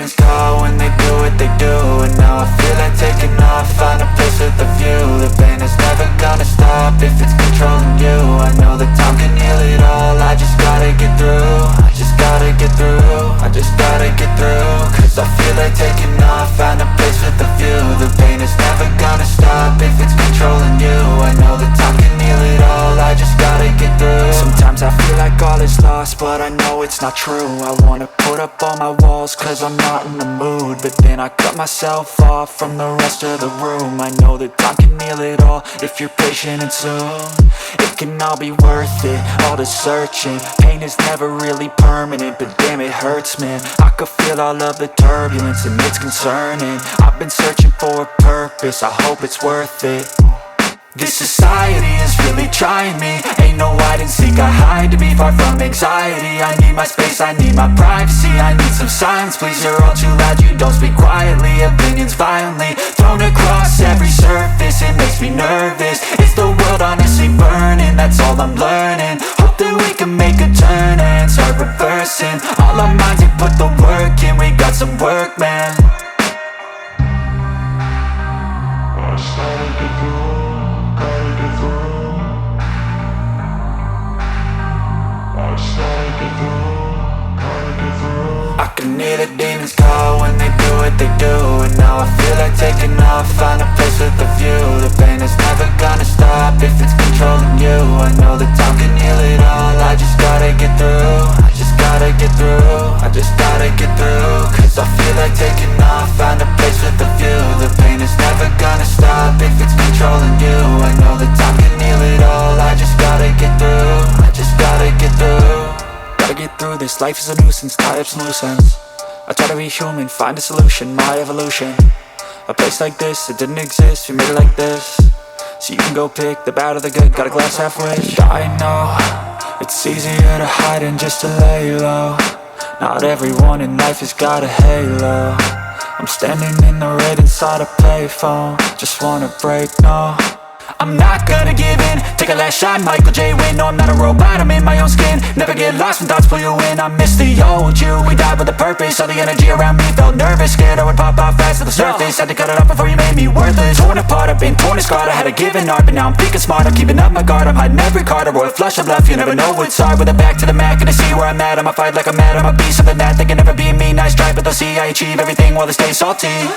demons call when they do what they do. And now I feel like taking off, find a place with a view. The pain is never gonna stop if it's controlling you. I know that time can heal it all, I just gotta get through. I just gotta get through, I just gotta get through. Cause I feel like taking off, find a place with a view. The pain is never gonna stop if it's controlling you. I know that time can heal it all, I just gotta get through. Sometimes I feel like all is lost, but I know it's not true. I wanna put up all my walls cause I'm not in the mood, but then I cut myself off from the rest of the room. I know that time can heal it all if you're patient and soon. It can all be worth it, all the searching. Pain is never really permanent, but damn it hurts, man. I could feel all of the turbulence and it's concerning. I've been searching for a purpose, I hope it's worth it. This society is really trying me. Ain't no hide and seek, I hide to be far from anxiety. I need my space, I need my privacy. I need some silence, please, you're all too loud. You don't speak quietly, opinions violently thrown across every surface. It makes me nervous, it's the world honestly burning. That's all I'm learning, hope that we can make a turn and start reversing. All our minds, we put the work in, we got some work, man. I started to go. I can hear the demons call when they do what they do. And now I feel like taking off, find a place with a view. The pain is never gonna stop if it's controlling you. I know that time can heal it all, I just gotta get through. I just gotta get through, I just gotta get through. Cause I feel like taking off, find a place with a view. The pain is never gonna stop if it's controlling you. I know that time can heal it all, I just gotta get through. I just gotta get through. Gotta get through this, life is a nuisance, tie up some loose ends. I try to be human, find a solution, my evolution. A place like this, it didn't exist, we made it like this. So you can go pick the bad or the good, got a glass halfway. I know, it's easier to hide than just to lay low. Not everyone in life has got a halo. I'm standing in the red inside a payphone, just wanna break, no. I'm not gonna give in, take a last shot, Michael J. Win. No, I'm not a robot, I'm in my own skin. Never get lost when thoughts pull you in. I miss the old you, we died with a purpose. All the energy around me felt nervous, scared I would pop off fast to the surface. Had to cut it off before you made me worthless. Torn apart, I've been torn and scarred. I had a given art, but now I'm thinking smart. I'm keeping up my guard, I'm hiding every card. A royal flush of love, you never know what's hard. With a back to the mat, gonna see where I'm at. I'ma fight like I'm mad, I'ma be something that they can never be me. Nice try, but they'll see I achieve everything while they stay salty.